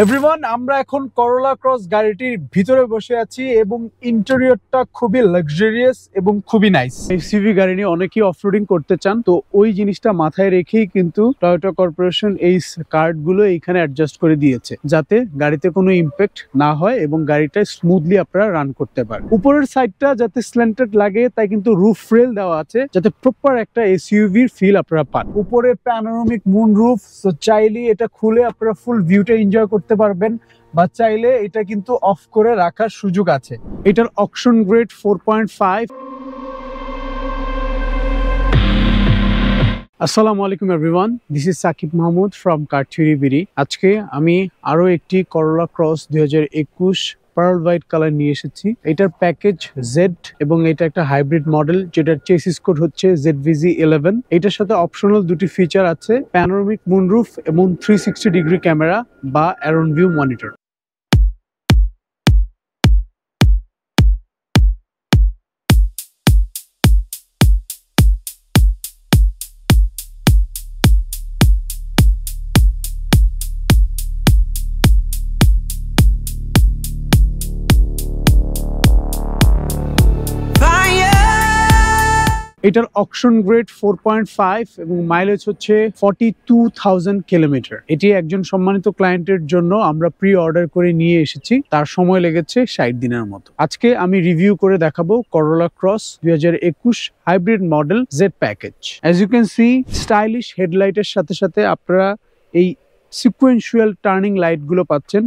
Everyone, আমরা এখন করোলা Cross গাড়িটির ভিতরে বসে আছি এবং ইন্টেরিয়রটা খুবই লাক্সারিয়াস এবং খুবই নাইস। এসইউভি গাড়ি নিয়ে অনেকেই অফরোডিং করতে চান, তো ওই জিনিসটা মাথায় রেখেই কিন্তু টয়োটা কর্পোরেশন এই কার্ডগুলো এইখানে অ্যাডজাস্ট করে দিয়েছে, যাতে গাড়িতে কোনো ইম্প্যাক্ট না হয় এবং গাড়িটা স্মুথলি আপনারা রান করতে পারেন। উপরের সাইডটা যাতে স্ল্যান্টেড লাগে তাই কিন্তু রুফ রেল দেওয়া আছে, যাতে প্রপার একটা এসইউভির ফিল আপনারা পান। উপরে প্যানোরামিক মুন রুফ, সো চাইলে এটা খুলে আপনারা ফুল ভিউটা এনজয় করতে পারবেন, বা চাইলে এটা কিন্তু অফ করে রাখার সুযোগ আছে। এটার অকশন গ্রেড 4.5। আসসালামু আলাইকুম everyone, this is Sakib Mahmud from car theory BD. আজকে আমি আরো একটি Corolla Cross 2021 pearl white colour নিয়ে এসেছি। এটার প্যাকেজ জেড এবং এটা একটা হাইব্রিড মডেল, যেটার চেসিস কোড হচ্ছে ZVZ11। এটার সাথে অপশনাল দুটি ফিচার আছে, প্যানোরামিক মুনরুফ এবং 360 ডিগ্রি ক্যামেরা বা অ্যারাউন্ড ভিউ মনিটর। এটার অকশন গ্রেড 4.5 এবং মাইলেজ হচ্ছে 42,000 কিলোমিটার। এটি একজন সম্মানিত ক্লায়েন্টের জন্য আমরা প্রি অর্ডার করে নিয়ে এসেছি, তার সময় লেগেছে 60 দিনের মতো। আজকে আমি রিভিউ করে দেখাবো Corolla Cross 2021 hybrid model Z package. As you can see, stylish হেডলাইটের সাথে সাথে আপনারা এই সিকুয়েন্সিয়াল টার্নিং লাইট গুলো পাচ্ছেন।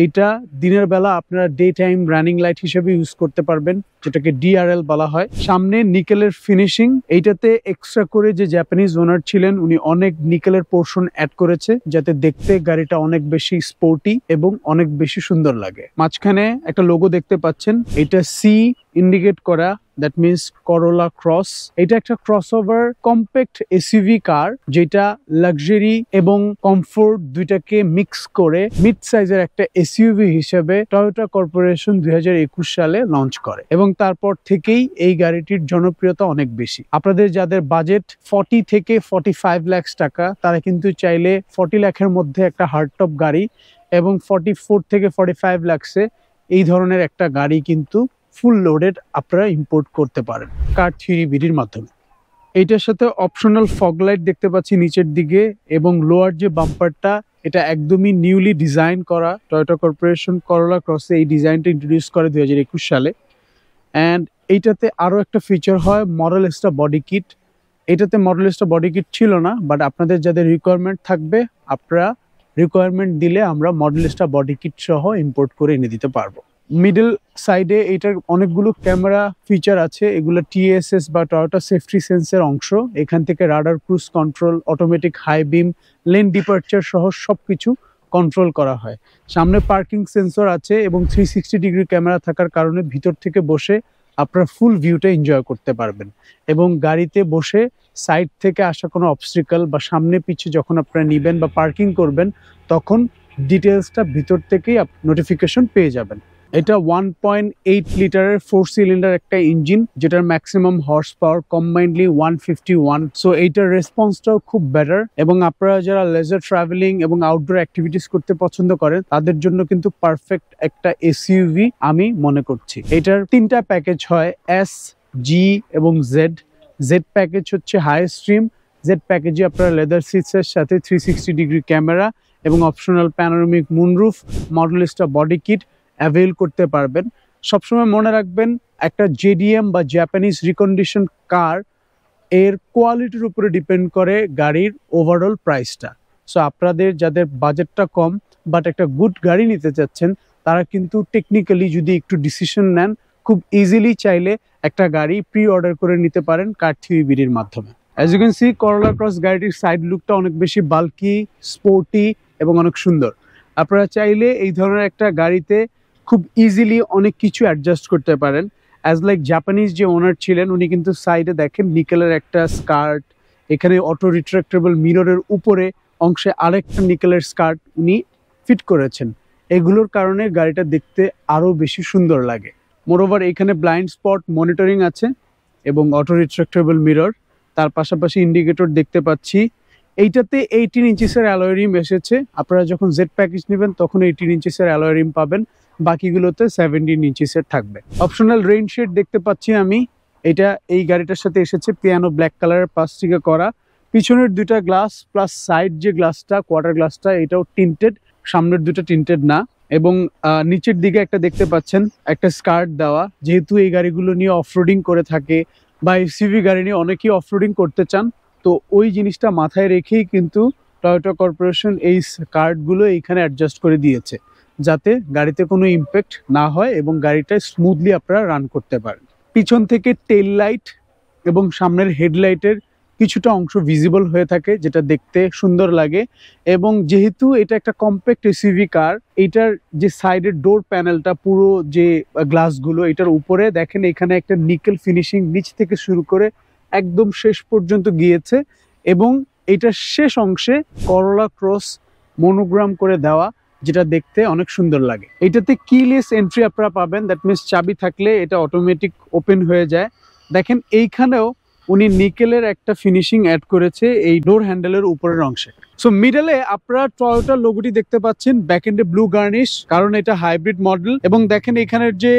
এইটা দিনের বেলা আপনারা ডে টাইম রানিং লাইট হিসেবে ইউজ করতে পারবেন, যেটাকে DRL বলা হয়। সামনে নিকেলের ফিনিশিং, এইটাতে এক্সট্রা করে যে জাপানিজ ওনার ছিলেন উনি অনেক নিকেলের পোর্শন অ্যাড করেছে, যাতে দেখতে গাড়িটা অনেক বেশি স্পোর্টি এবং অনেক বেশি সুন্দর লাগে। মাঝখানে একটা লোগো দেখতে পাচ্ছেন, এটা সি ইন্ডিকেট করা, দ্যাট মিনস করোলা ক্রস। এটা একটা ক্রসওভার কম্প্যাক্ট এসইউভি কার, যেটা লাক্সারি এবং কমফোর্ট দুইটাকে মিক্স করে মিড সাইজের একটা এসইউভি হিসেবে টয়োটা কর্পোরেশন 2021 সালে লঞ্চ করে এবং তারপর থেকেই এই গাড়িটির জনপ্রিয়তা অনেক বেশি। আপনাদের যাদের বাজেট 40 থেকে 45 লাখ টাকা, তারা কিন্তু চাইলে 40 লাখের মধ্যে একটা হার্ডটপ গাড়ি এবং 44 থেকে 45 লাখে এই ধরনের একটা গাড়ি কিন্তু ফুল লোডেড আপনারা ইম্পোর্ট করতে পারেন কার থিওরি বিডির মাধ্যমে। এইটার সাথে অপশনাল ফগ লাইট দেখতে পাচ্ছি নিচের দিকে, এবং লোয়ার যে বাম্পারটা এটা একদমই নিউলি ডিজাইন করা। টয়োটা কর্পোরেশন করোলা ক্রসে এই ডিজাইনটা ইন্ট্রোডিউস করে 2021 সালে। অ্যান্ড এইটাতে আরও একটা ফিচার হয় মডেলিস্টা বডি কিট। এটাতে মডেলিস্টা বডি কিট ছিল না, বাট আপনাদের যাদের রিকোয়ারমেন্ট থাকবে, আপনারা রিকোয়ারমেন্ট দিলে আমরা মডেলিস্টা বডি কিট সহ ইম্পোর্ট করে এনে দিতে পারবো। মিডল সাইডে এটার অনেকগুলো ক্যামেরা ফিচার আছে, এগুলো TSS বা টয়োটা সেফটি সেন্সের অংশ। এখান থেকে radar, cruise control, automatic high beam, lane departure সহ সবকিছু কন্ট্রোল করা হয়। সামনে পার্কিং সেন্সর আছে এবং 360 ডিগ্রি ক্যামেরা থাকার কারণে ভিতর থেকে বসে আপনারা ফুল ভিউটা এনজয় করতে পারবেন, এবং গাড়িতে বসে সাইড থেকে আসা কোনো অবস্ট্রিকল বা সামনে পিছে যখন আপনারা নিবেন বা পার্কিং করবেন, তখন ডিটেলসটা ভিতর থেকেই নোটিফিকেশন পেয়ে যাবেন। এটা 1.8 লিটারের 4 সিলিন্ডার একটা ইঞ্জিন, যেটার maximum horse power combinedly 151। So এইটার রেসপন্সটাও খুব বেটার, এবং আপনারা যারা লেজার ট্রাভেলিং এবং আউটডোর অ্যাক্টিভিটিস করতে পছন্দ করেন তাদের জন্য কিন্তু পারফেক্ট একটা এসইউভি আমি মনে করছি। এটার 3টা প্যাকেজ হয়, S, G এবং Z। জেড প্যাকেজ হচ্ছে হাই স্ট্রিম। জেড প্যাকেজে আপনারা লেদার সিটসের সাথে 360 ডিগ্রি ক্যামেরা এবং optional panoramic moonroof, Modellista body kit avail করতে পারবেন। সবসময় মনে রাখবেন, একটা JDM বা জাপানিজ রিকন্ডিশন কার এর কোয়ালিটির উপরে ডিপেন্ড করে গাড়ির ওভারঅল প্রাইসটা। সো আপনাদের যাদের বাজেটটা কম বাট একটা গুড গাড়ি নিতে চাচ্ছেন, তারা কিন্তু টেকনিক্যালি যদি একটু ডিসিশন নেন, খুব ইজিলি চাইলে একটা গাড়ি প্রি অর্ডার করে নিতে পারেন কার থিওরি বিডির মাধ্যমে। As you can see, Corolla Cross গাড়িটির সাইড লুকটা অনেক বেশি বাল্কি, স্পোর্টি এবং অনেক সুন্দর। আপনারা চাইলে এই ধরনের একটা গাড়িতে খুব ইজিলি অনেক কিছু অ্যাডজাস্ট করতে পারেন। অ্যাজ লাইক জাপানিজ যে ওনার ছিলেন, উনি কিন্তু সাইডে দেখেন নিকেলের একটা স্কার্ট, এখানে অটো রিট্রাক্টেবল মিররের উপরে অংশে আরেকটা নিকেলের স্কার্ট উনি ফিট করেছেন। এগুলোর কারণে গাড়িটা দেখতে আরও বেশি সুন্দর লাগে। মোরওভার এখানে ব্লাইন্ড স্পট মনিটরিং আছে এবং অটো রিট্রাক্টেবল মিরর, তার পাশাপাশি ইন্ডিকেটর দেখতে পাচ্ছি। এইটাতে 18 ইঞ্চিসের অ্যালয় রিম এসেছে। আপনারা যখন জেড প্যাকেজ নেবেন তখন 18 ইঞ্চিসের অ্যালয় রিম পাবেন, বাকিগুলোতে 17 ইঞ্চিসের থাকবে। অপশনাল রেইন শেড দেখতে পাচ্ছি আমি, এটা এই গাড়িটার সাথে এসেছে পিয়ানো ব্ল্যাক কালারের প্লাস্টিকে করা। পিছনের দুইটা গ্লাস প্লাস সাইড যে গ্লাসটা কোয়ার্টার গ্লাসটা এটাও টিন্টেড, সামনের দুটো টিন্টেড না। এবং নিচের দিকে একটা দেখতে পাচ্ছেন একটা স্কার্ট দেওয়া, যেহেতু এই গাড়িগুলো নিয়ে অফরোডিং করে থাকে বা এসইউভি গাড়ি নিয়ে অনেকেই অফরোডিং করতে চান, তো ওই জিনিসটা মাথায় রেখেই কিন্তু টয়োটা কর্পোরেশন এই স্কার্টগুলো এইখানে অ্যাডজাস্ট করে দিয়েছে, যাতে গাড়িতে কোনো ইম্প্যাক্ট না হয় এবং গাড়িটা স্মুথলি আপনারা রান করতে পারেন। পিছন থেকে টেল লাইট এবং সামনের হেডলাইটের কিছুটা অংশ ভিজিবল হয়ে থাকে, যেটা দেখতে সুন্দর লাগে। এবং যেহেতু এটা একটা কম্প্যাক্ট এসইউভি কার, এটার যে সাইডের ডোর প্যানেলটা পুরো যে গ্লাসগুলো এটার উপরে দেখেন এখানে একটা নিকেল ফিনিশিং নিচ থেকে শুরু করে একদম শেষ পর্যন্ত গিয়েছে। এবং এটার শেষ অংশে করোলা ক্রস মনোগ্রাম করে দেওয়া, যেটা দেখতে অনেক সুন্দর লাগে। এটাতে কিলেস এন্ট্রি আপনারা পাবেন, দ্যাট মিনস চাবি থাকলে এটা অটোমেটিক ওপেন হয়ে যায়। দেখেন এইখানেও উনি নিকেলের একটা ফিনিশিং অ্যাড করেছে এই ডোর হ্যান্ডেলের উপরের অংশে। সো মিডলে আপনারা টয়োটা লোগোটি দেখতে পাচ্ছেন, ব্যাক এন্ডে ব্লু গার্নিশ, কারণ এটা হাইব্রিড মডেল। এবং দেখেন এখানের যে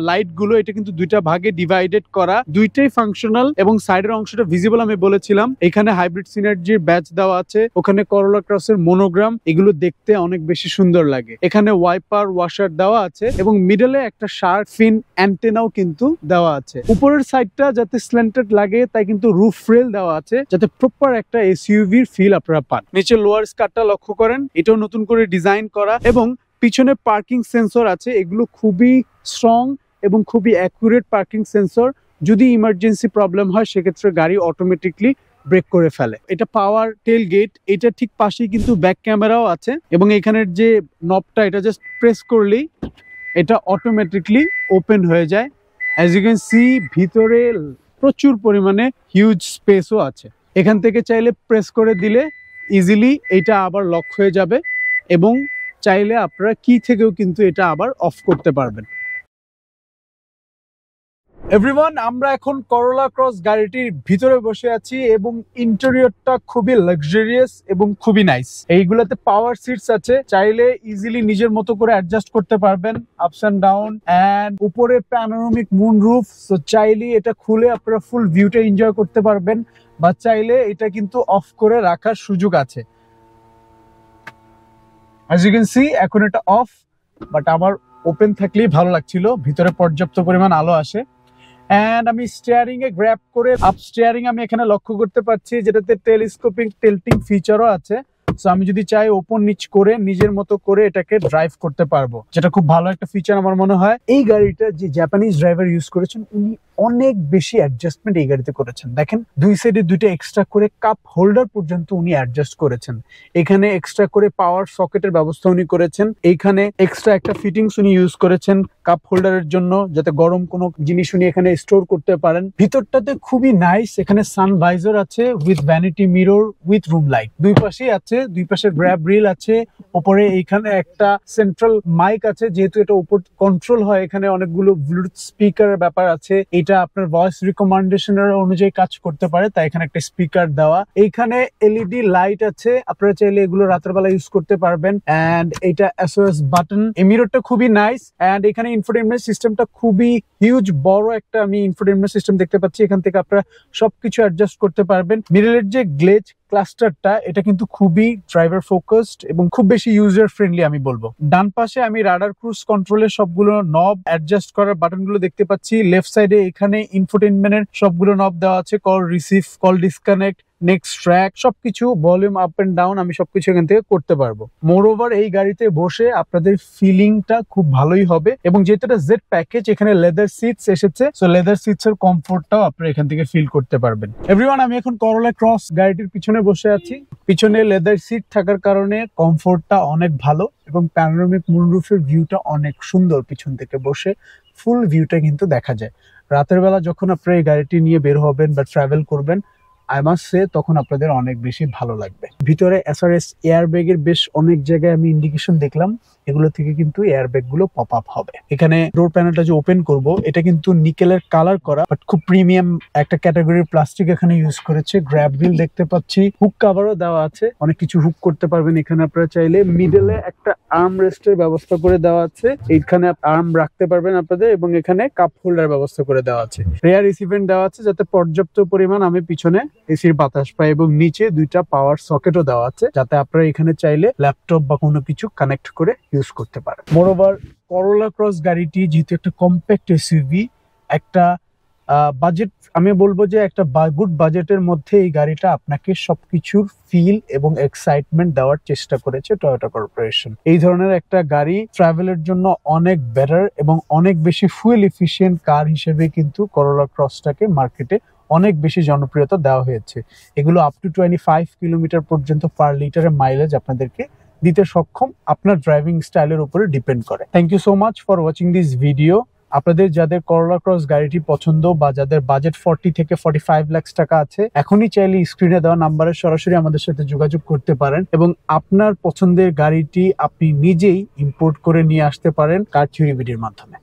লাইট গুলো এটা কিন্তু দুইটা ভাগে ডিভাইডেড করা, দুইটাই ফাংশনাল এবং সাইডের অংশটা ভিজিবল। আমি বলেছিলাম এখানে হাইব্রিড সিনার্জির ব্যাচ দেওয়া আছে, ওখানে করোলা ক্রসের মনোগ্রাম, এগুলো দেখতে অনেক বেশি সুন্দর লাগে। এখানে ওয়াইপার ওয়াশার দেওয়া আছে এবং মিডলে একটা শার্ক ফিন অ্যান্টেনাও কিন্তু দেওয়া আছে। উপরের সাইডটা যাতে স্ল্যান্টেড লাগে তাই কিন্তু রুফ রেল দেওয়া আছে, যাতে প্রপার একটা এসইউভির ফিল আপনারা পান। নিচে লোয়ার স্কার্টটা লক্ষ্য করেন, এটাও নতুন করে ডিজাইন করা এবং পিছনে পার্কিং সেন্সর আছে, এগুলো খুবই স্ট্রং এবং খুবই অ্যাকুরেট পার্কিং সেন্সর। যদি ইমার্জেন্সি প্রবলেম হয় সেক্ষেত্রে গাড়ি অটোমেটিকলি ব্রেক করে ফেলে। এটা পাওয়ার টেল গেট, এটা ঠিক পাশেই কিন্তু ব্যাক ক্যামেরাও আছে এবং এখানের যে নবটা এটা জাস্ট প্রেস করলেই এটা অটোমেটিকলি ওপেন হয়ে যায়। অ্যাজ ইউ ক্যান সি ভিতরে প্রচুর পরিমাণে হিউজ স্পেসও আছে। এখান থেকে চাইলে প্রেস করে দিলে ইজিলি এটা আবার লক হয়ে যাবে এবং চাইলে আপনারা কি থেকেও কিন্তু এটা আবার অফ করতে পারবেন। এভরিওয়ান, আমরা এখন করোলা ক্রস গাড়িটির ভিতরে বসে আছি এবং ইন্টেরিয়রটা খুবই লাক্সারিয়াস এবং খুবই নাইস। এইগুলাতে পাওয়ার সিটস আছে, চাইলে ইজিলি নিজের মতো করে অ্যাডজাস্ট করতে পারবেন আপস এন্ড ডাউন। এন্ড উপরে প্যানোরামিক মুন রুফ, সো চাইলে এটা খুলে আপনারা ফুল ভিউটা এনজয় করতে পারবেন বা চাইলে এটা কিন্তু অফ করে রাখার সুযোগ আছে। অ্যাজ ইউ ক্যান সি এখন এটা অফ, বাট আমার ওপেন থাকলেই ভালো লাগছিল, ভিতরে পর্যাপ্ত পরিমাণ আলো আসে। এন্ড আমি স্টিয়ারিং এ গ্র্যাব করে আপ স্টিয়ারিং আমি এখানে লক্ষ্য করতে পারছি, যেটাতে টেলিস্কোপিং টিল্টিং ফিচারও আছে। সো আমি যদি চাই ওপর নিচ করে নিজের মতো করে এটাকে ড্রাইভ করতে পারবো, যেটা খুব ভালো একটা ফিচার আমার মনে হয়। এই গাড়িটা যে জাপানিজ ড্রাইভার ইউজ করেছেন উনি অনেক বেশি অ্যাডজাস্টমেন্ট এই গাড়িতে করেছেন। দেখেন দুই সাইডে দুইটা এক্সট্রা করে কাপ হোল্ডার পর্যন্ত উনি অ্যাডজাস্ট করেছেন। এখানে এক্সট্রা করে পাওয়ার সকেটের ব্যবস্থা উনি করেছেন। এইখানে এক্সট্রা একটা ফিটিংস উনি ইউজ করেছেন কাপ হোল্ডারের জন্য, যাতে গরম কোনো জিনিস উনি এখানে স্টোর করতে পারেন। ভিতরটাতে খুবই নাইস, এখানে সানভাইজার আছে with vanity mirror with room light, দুই পাশেই আছে, দুই পাশে গ্র্যাব রিল আছে। উপরে এইখানে একটা সেন্ট্রাল মাইক আছে, যেহেতু এটা উপর কন্ট্রোল হয় এখানে অনেকগুলো ব্লুটুথ স্পিকারের ব্যাপার আছে। এটা আপনার ভয়েস রিকমেন্ডেশনের অনুযায়ী কাজ করতে পারে, তাই এখানে একটা স্পিকার দেওয়া। এইখানে এলইডি লাইট আছে, আপনারা চাইলে এগুলো রাতের বেলা ইউজ করতে পারবেন। এন্ড এটা এসওএস বাটন, এই মিররটা খুবই নাইস। এন্ড এখানে ইনফোটেইনমেন্ট সিস্টেমটা খুবই হিউজ বড় একটা আমি ইনফোটেইনমেন্ট সিস্টেম দেখতে পাচ্ছি, এখান থেকে আপনারা সবকিছু অ্যাডজাস্ট করতে পারবেন। মিররের যে গ্লেজ ক্লাস্টারটা এটা কিন্তু খুবই ড্রাইভার ফোকাসড এবং খুব বেশি ইউজার ফ্রেন্ডলি আমি বলবো। ডান পাশে আমি রাডার ক্রুজ কন্ট্রোলের সবগুলো নব অ্যাডজাস্ট করার বাটনগুলো দেখতে পাচ্ছি। লেফট সাইডে এখানে ইনফোটেইনমেন্টের সবগুলো নব দেওয়া আছে, call receive, call disconnect, next track, সবকিছু ভলিউম আপ এন্ড ডাউন আমি সবকিছু এখান থেকে করতে পারবো। মোর ওভার এই গাড়িতে বসে আপনাদের ফিলিংটা খুব ভালোই হবে এবং যেহেতু এটা জেড প্যাকেজ এখানে লেদার সিটস এসেছে, সো লেদার সিটস এর কমফোর্টটাও আপনারা এখান থেকে ফিল করতে পারবেন। এভরিওয়ান, আমি এখন করোলা ক্রস গাড়িটির পিছনে বসে আছি। পিছনে লেদার সিট থাকার কারণে কমফোর্টটা অনেক ভালো এবং প্যানোরামিক মুনরুফের ভিউটা অনেক সুন্দর। পিছন থেকে বসে ফুল ভিউটা কিন্তু দেখা যায়। রাতের বেলা যখন আপনারা এই গাড়িটি নিয়ে বের হবেন বা ট্রাভেল করবেন, আই মাস্ট সে তখন আপনাদের অনেক বেশি ভালো লাগবে। ভিতরে এসআরএস এয়ার ব্যাগের বেশ অনেক জায়গায় আমি ইন্ডিকেশন দেখলাম, এগুলো থেকে কিন্তু এয়ার ব্যাগ গুলো পপ আপ হবে। এখানে ডোর প্যানেলটা যে ওপেন করব, এটা কিন্তু নিকেলের কালার করা, বাট খুব প্রিমিয়াম একটা ক্যাটাগরির প্লাস্টিক এখানে ইউজ করেছে। গ্র্যাব হুইল দেখতে পাচ্ছি, হুক কাভারও দেওয়া আছে, অনেক কিছু হুক করতে পারবেন এখানে আপনারা চাইলে। মিডলে একটা আর্ম রেস্টের ব্যবস্থা করে দেওয়া আছে, এইখানে আর্ম রাখতে পারবেন আপনাদের, এবং এখানে কাপ হোল্ডার ব্যবস্থা করে দেওয়া আছে। রেয়ার রিসিভেন্ট দেওয়া আছে যাতে পর্যাপ্ত পরিমাণ আমি পিছনে এসির বাতাস পাই, এবং নিচে দুইটা পাওয়ার সকেটও দেওয়া আছে যাতে আপনারা এখানে চাইলে ল্যাপটপ বা কোনো কিছু কানেক্ট করে ইউজ করতে পারেন। মোরওভার করোলা ক্রস গাড়িটি যেহেতু একটা কম্প্যাক্ট এসইউভি, একটা বাজেট, আমি বলবো যে একটা গুড বাজেটের মধ্যে এই গাড়িটা আপনাকে সবকিছুর ফিল এবং এক্সাইটমেন্ট দেওয়ার চেষ্টা করেছে টয়োটা কর্পোরেশন। এই ধরনের একটা গাড়ি ট্রাভেলের জন্য অনেক বেটার এবং অনেক বেশি ফুয়েল এফিশিয়েন্ট কার হিসেবে কিন্তু করোলা ক্রসটাকে মার্কেটে অনেক বেশি জনপ্রিয়তা দেওয়া হয়েছে। এগুলো আপ টু 25 কিলোমিটার পর্যন্ত পার লিটারের মাইলেজ আপনাদেরকে দিতে সক্ষম, আপনার ড্রাইভিং স্টাইলের উপরে ডিপেন্ড করে। Thank you so much for watching this video. আপনাদের যাদের করোলা ক্রস গাড়িটি পছন্দ বা যাদের বাজেট 40 থেকে 45 লাখ টাকা আছে, এখনই চাইলে স্ক্রিনে দেওয়া নাম্বারে সরাসরি আমাদের সাথে যোগাযোগ করতে পারেন এবং আপনার পছন্দের গাড়িটি আপনি নিজেই ইম্পোর্ট করে নিয়ে আসতে পারেন কার থিওরি ভিডিওর মাধ্যমে।